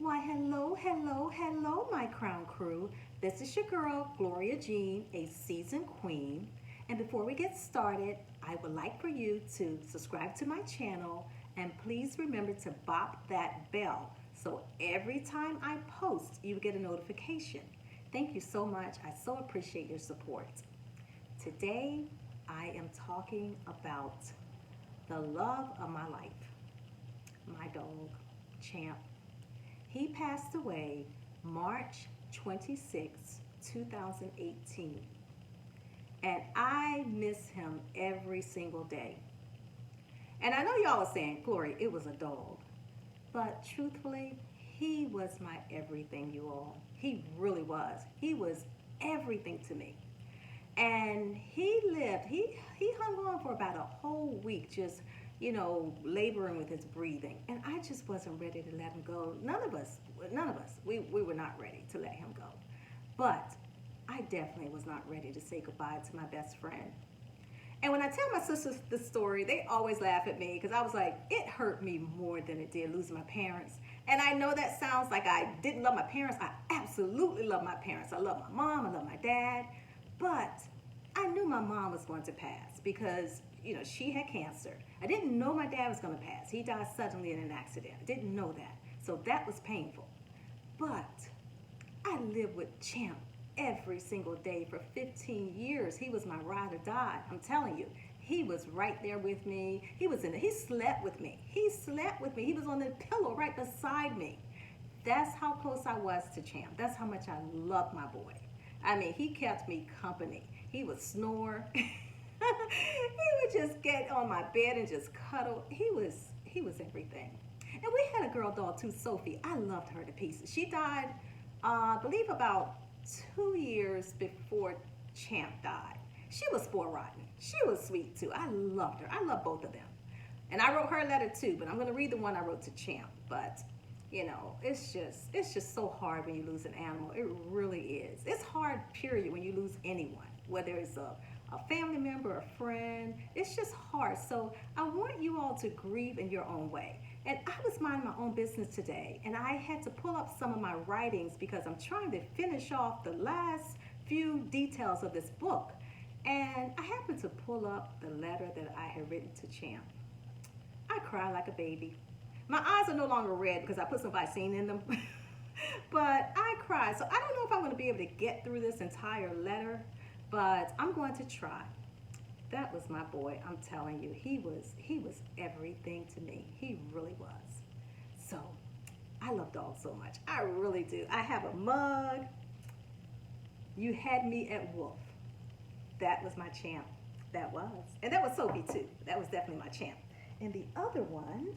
Why, hello, hello, hello, my crown crew. This is your girl, Gloria Jean, a seasoned queen. And before we get started, I would like for you to subscribe to my channel and please remember to bop that bell so every time I post, you get a notification. Thank you so much. I so appreciate your support. Today, I am talking about the love of my life, my dog, Champ. He passed away March 26, 2018. And I miss him every single day. And I know y'all are saying, Glory, it was a dog. But truthfully, he was my everything, you all. He really was. He was everything to me. And he hung on for about a whole week, just, laboring with his breathing. And I just wasn't ready to let him go. None of us, we were not ready to let him go. But I definitely was not ready to say goodbye to my best friend. And when I tell my sisters the story, they always laugh at me because I was like, it hurt me more than it did losing my parents. And I know that sounds like I didn't love my parents. I absolutely love my parents. I love my mom, I love my dad. But I knew my mom was going to pass because, she had cancer. I didn't know my dad was going to pass. He died suddenly in an accident. I didn't know that. So that was painful. But I lived with Champ every single day for 15 years. He was my ride or die. I'm telling you, he was right there with me. He slept with me. He slept with me. He was on the pillow right beside me. That's how close I was to Champ. That's how much I loved my boy. I mean, he kept me company. He would snore. He would just get on my bed and just cuddle. He was everything. And we had a girl dog too, Sophie. I loved her to pieces. She died, I believe, about 2 years before Champ died. She was spoiled rotten. She was sweet too. I loved her. I love both of them. And I wrote her a letter too, but I'm going to read the one I wrote to Champ. But it's just so hard when you lose an animal. It really is. It's hard, period, when you lose anyone, whether it's a family member, a friend. It's just hard. So I want you all to grieve in your own way. And I was minding my own business today, and I had to pull up some of my writings because I'm trying to finish off the last few details of this book. And I happened to pull up the letter that I had written to Champ. I cried like a baby. My eyes are no longer red because I put some Vicine in them. But I cried. So I don't know if I'm going to be able to get through this entire letter, but I'm going to try. That was my boy. I'm telling you, he was everything to me. He really was. So I love dogs so much. I really do. I have a mug. You had me at Wolf. That was my Champ. That was. And that was Sophie too. That was definitely my Champ. And the other one,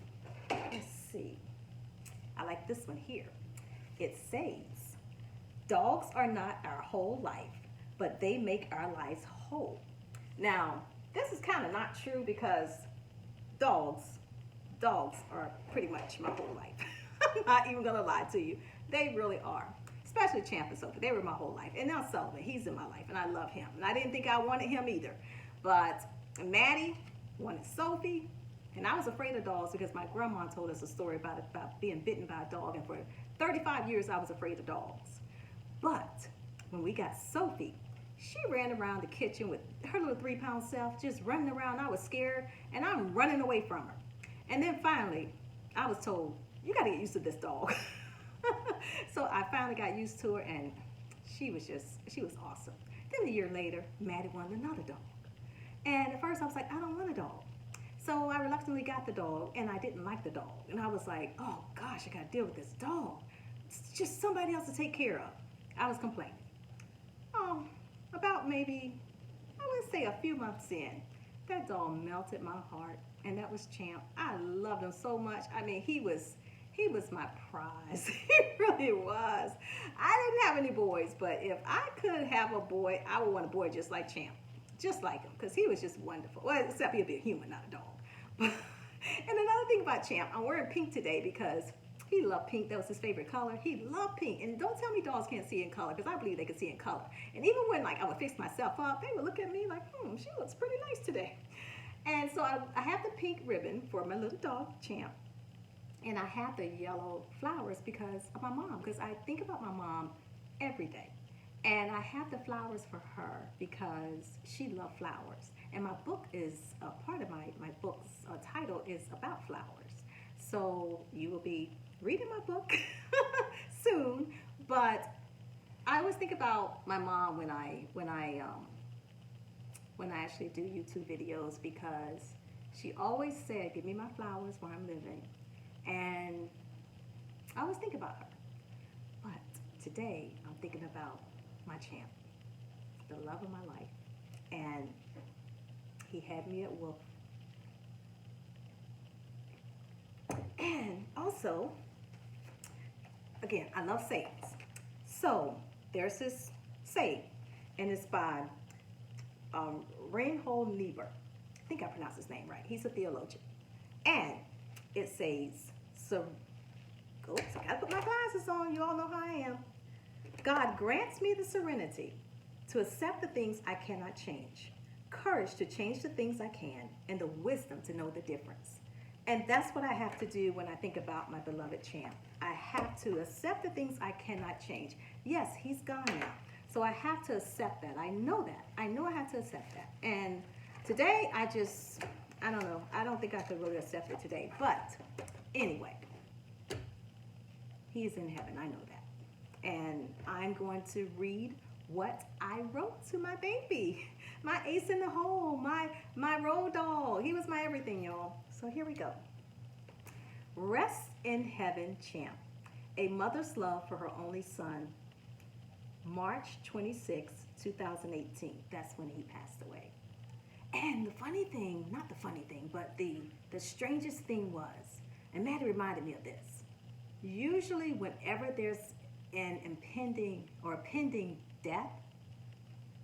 let's see. I like this one here. It says, dogs are not our whole life, but they make our lives whole. Now, this is kind of not true because dogs are pretty much my whole life. I'm not even going to lie to you. They really are. Especially Champ and Sophie. They were my whole life. And now Sullivan, he's in my life, and I love him. And I didn't think I wanted him either. But Maddie wanted Sophie. And I was afraid of dogs because my grandma told us a story about being bitten by a dog. And for 35 years, I was afraid of dogs. But when we got Sophie, she ran around the kitchen with her little 3-pound self, just running around. I was scared, and I'm running away from her. And then finally, I was told, you got to get used to this dog. So I finally got used to her, and she was awesome. Then a year later, Maddie wanted another dog. And at first, I was like, I don't want a dog. So I reluctantly got the dog, and I didn't like the dog. And I was like, oh, gosh, I got to deal with this dog. It's just somebody else to take care of. I was complaining. Oh, about maybe, I would say a few months in, that dog melted my heart, and that was Champ. I loved him so much. I mean, he was my prize. He really was. I didn't have any boys, but if I could have a boy, I would want a boy just like Champ. Just like him, because he was just wonderful. Well, except he'd be a human, not a dog. And another thing about Champ, I'm wearing pink today because he loved pink. That was his favorite color. He loved pink. And don't tell me dogs can't see in color, because I believe they can see in color. And even when I would fix myself up, they would look at me like, she looks pretty nice today. And so I have the pink ribbon for my little dog, Champ. And I have the yellow flowers because of my mom, because I think about my mom every day. And I have the flowers for her because she loved flowers. And my book is, part of my book's title is about flowers. So you will be reading my book soon. But I always think about my mom when I actually do YouTube videos, because she always said, "Give me my flowers while I'm living," and I always think about her. But today I'm thinking about my champ, the love of my life, and he had me at Wolf. And also, again, I love sayings. So there's this saying, and it's by Reinhold Niebuhr. I think I pronounced his name right. He's a theologian. And it says, so, oops, I gotta put my glasses on. You all know how I am. God grants me the serenity to accept the things I cannot change, courage to change the things I can, and the wisdom to know the difference. And that's what I have to do when I think about my beloved champ. I have to accept the things I cannot change. Yes, he's gone now. So I have to accept that. I know that. I know I have to accept that. And today, I don't know. I don't think I could really accept it today. But anyway, he is in heaven. I know that. And I'm going to read what I wrote to my baby, my ace in the hole, my road dog. He was my everything, y'all. So here we go. Rest in heaven, champ. A mother's love for her only son. March 26, 2018. That's when he passed away. And the funny thing, not the funny thing, but the strangest thing was, and Maddie reminded me of this. Usually whenever there's an impending or a pending death,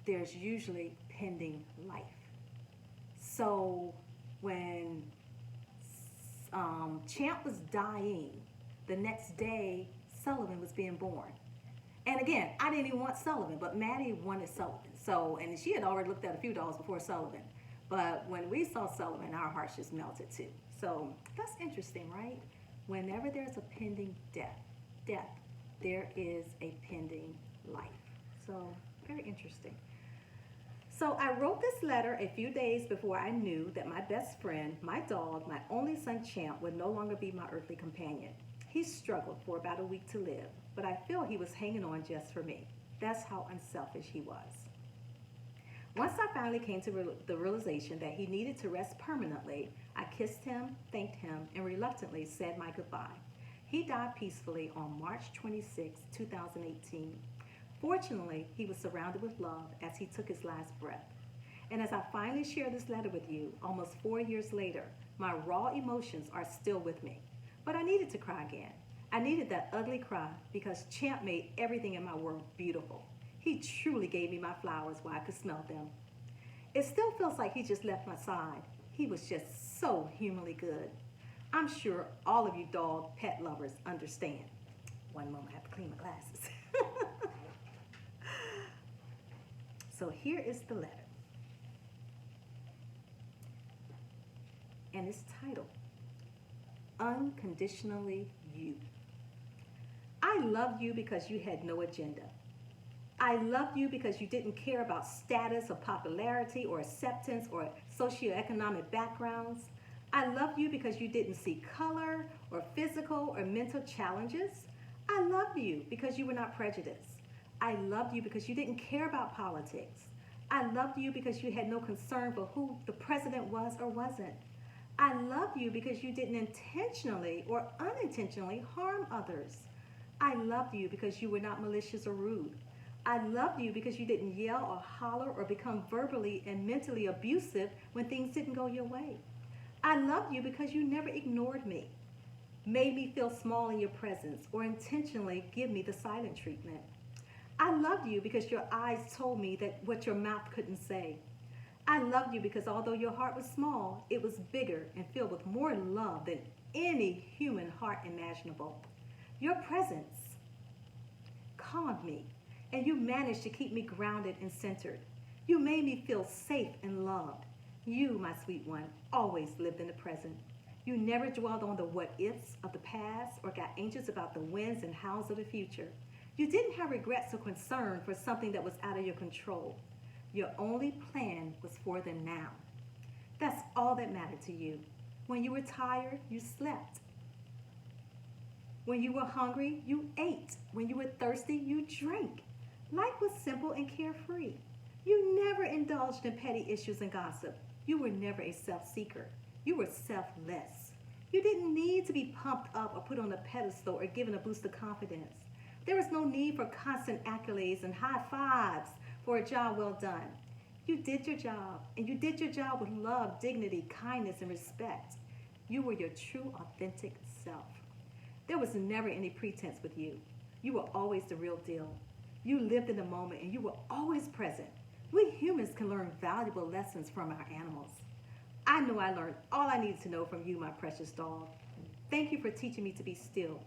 there's usually pending life. So when Champ was dying, the next day Sullivan was being born. And again, I didn't even want Sullivan, but Maddie wanted Sullivan. So, and she had already looked at a few dolls before Sullivan. But when we saw Sullivan, our hearts just melted too. So that's interesting, right? Whenever there's a pending death, there is a pending life. So very interesting. So I wrote this letter a few days before I knew that my best friend, my dog, my only son Champ, would no longer be my earthly companion. He struggled for about a week to live, but I feel he was hanging on just for me. That's how unselfish he was. Once I finally came to the realization that he needed to rest permanently, I kissed him, thanked him, and reluctantly said my goodbye. He died peacefully on March 26, 2018. Fortunately, he was surrounded with love as he took his last breath. And as I finally share this letter with you, almost 4 years later, my raw emotions are still with me. But I needed to cry again. I needed that ugly cry because Champ made everything in my world beautiful. He truly gave me my flowers while I could smell them. It still feels like he just left my side. He was just so humanly good. I'm sure all of you dog pet lovers understand. One moment, I have to clean my glasses. So here is the letter. And it's titled, Unconditionally You. I loved you because you had no agenda. I loved you because you didn't care about status or popularity or acceptance or socioeconomic backgrounds. I loved you because you didn't see color or physical or mental challenges. I loved you because you were not prejudiced. I loved you because you didn't care about politics. I loved you because you had no concern for who the president was or wasn't. I loved you because you didn't intentionally or unintentionally harm others. I loved you because you were not malicious or rude. I loved you because you didn't yell or holler or become verbally and mentally abusive when things didn't go your way. I loved you because you never ignored me, made me feel small in your presence, or intentionally give me the silent treatment. I loved you because your eyes told me that what your mouth couldn't say. I loved you because although your heart was small, it was bigger and filled with more love than any human heart imaginable. Your presence calmed me, and you managed to keep me grounded and centered. You made me feel safe and loved. You, my sweet one, always lived in the present. You never dwelled on the what ifs of the past or got anxious about the whens and hows of the future. You didn't have regrets or concern for something that was out of your control. Your only plan was for the now. That's all that mattered to you. When you were tired, you slept. When you were hungry, you ate. When you were thirsty, you drank. Life was simple and carefree. You never indulged in petty issues and gossip. You were never a self seeker. You were selfless. You didn't need to be pumped up or put on a pedestal or given a boost of confidence. There was no need for constant accolades and high fives for a job well done. You did your job, and you did your job with love, dignity, kindness, and respect. You were your true, authentic self. There was never any pretense with you. You were always the real deal. You lived in the moment, and you were always present. We humans can learn valuable lessons from our animals. I know I learned all I needed to know from you, my precious dog. Thank you for teaching me to be still.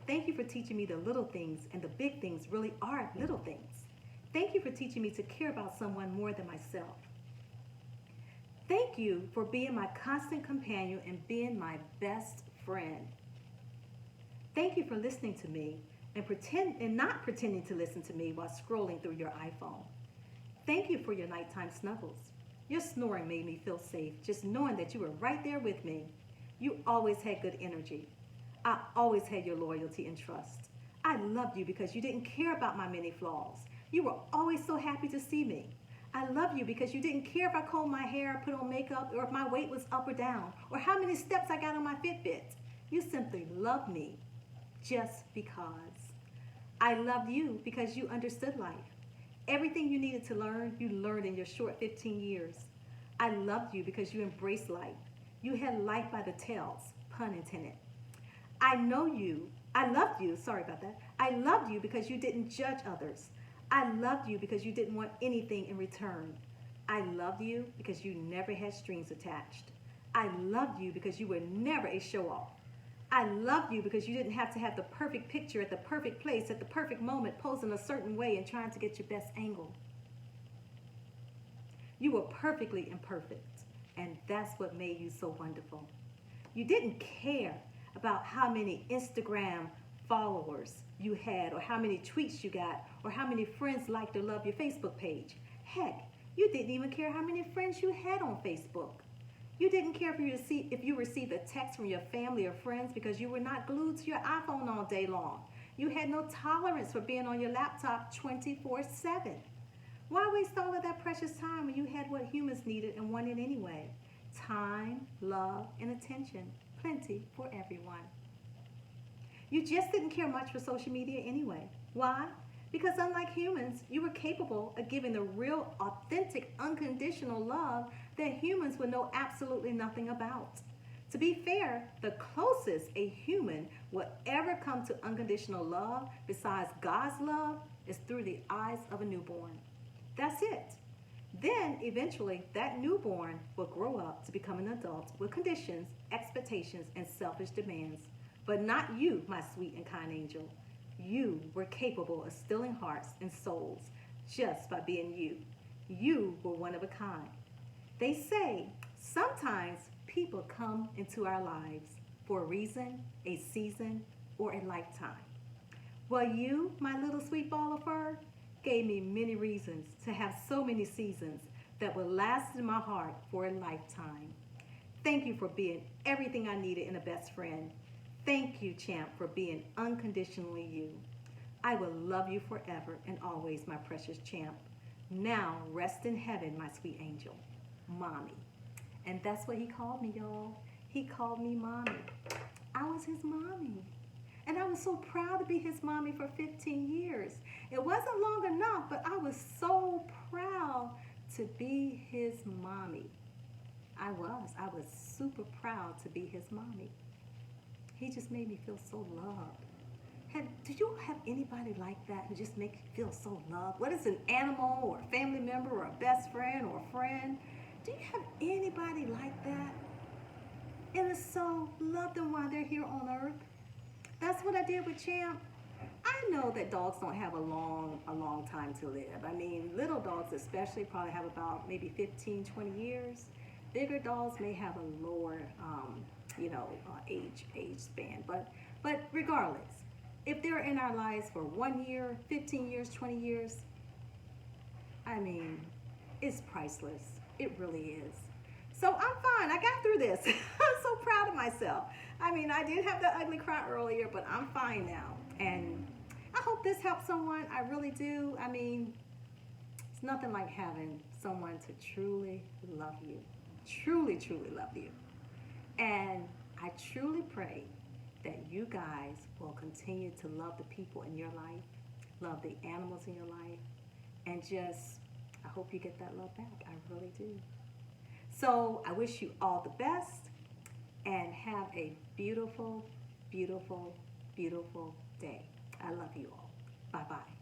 Thank you for teaching me the little things, and the big things really are little things. Thank you for teaching me to care about someone more than myself. Thank you for being my constant companion and being my best friend. Thank you for listening to me and not pretending to listen to me while scrolling through your iPhone. Thank you for your nighttime snuggles. Your snoring made me feel safe, just knowing that you were right there with me. You always had good energy. I always had your loyalty and trust. I loved you because you didn't care about my many flaws. You were always so happy to see me. I love you because you didn't care if I combed my hair, put on makeup, or if my weight was up or down, or how many steps I got on my Fitbit. You simply loved me just because. I loved you because you understood life. Everything you needed to learn, you learned in your short 15 years. I loved you because you embraced life. You had life by the tails, pun intended. I loved you, sorry about that. I loved you because you didn't judge others. I loved you because you didn't want anything in return. I loved you because you never had strings attached. I loved you because you were never a show-off. I loved you because you didn't have to have the perfect picture at the perfect place at the perfect moment, posing a certain way and trying to get your best angle. You were perfectly imperfect, and that's what made you so wonderful. You didn't care about how many Instagram followers you had, or how many tweets you got, or how many friends liked or loved your Facebook page. Heck, you didn't even care how many friends you had on Facebook. You didn't care if you received a text from your family or friends because you were not glued to your iPhone all day long. You had no tolerance for being on your laptop 24/7. Why waste all of that precious time when you had what humans needed and wanted anyway? Time, love, and attention. Plenty for everyone. You just didn't care much for social media anyway. Why? Because unlike humans, you were capable of giving the real, authentic, unconditional love that humans would know absolutely nothing about. To be fair, the closest a human will ever come to unconditional love besides God's love is through the eyes of a newborn. That's it. Then, eventually, that newborn will grow up to become an adult with conditions, expectations, and selfish demands. But not you, my sweet and kind angel. You were capable of stilling hearts and souls just by being you. You were one of a kind. They say sometimes people come into our lives for a reason, a season, or a lifetime. Well, you, my little sweet ball of fur, gave me many reasons to have so many seasons that will last in my heart for a lifetime. Thank you for being everything I needed in a best friend. Thank you, champ, for being unconditionally you. I will love you forever and always, my precious champ. Now rest in heaven, my sweet angel, mommy. And that's what he called me, y'all. He called me mommy. I was his mommy. And I was so proud to be his mommy for 15 years. It wasn't long enough, but I was so proud to be his mommy. I was super proud to be his mommy. He just made me feel so loved. Do you have anybody like that who just makes you feel so loved? Whether it's an animal or a family member or a best friend or a friend, do you have anybody like that? And it's so love them while they're here on earth. That's what I did with Champ. I know that dogs don't have a long time to live. I mean, little dogs especially probably have about maybe 15, 20 years. Bigger dogs may have a lower age span. But regardless, if they're in our lives for 1 year, 15 years, 20 years, I mean, it's priceless. It really is. So I'm fine. I got through this. I'm so proud of myself. I mean, I did have that ugly cry earlier, but I'm fine now. And I hope this helps someone. I really do. I mean, it's nothing like having someone to truly love you. Truly, truly love you. And I truly pray that you guys will continue to love the people in your life, love the animals in your life, and just, I hope you get that love back. I really do. So I wish you all the best and have a beautiful, beautiful, beautiful day. I love you all. Bye bye.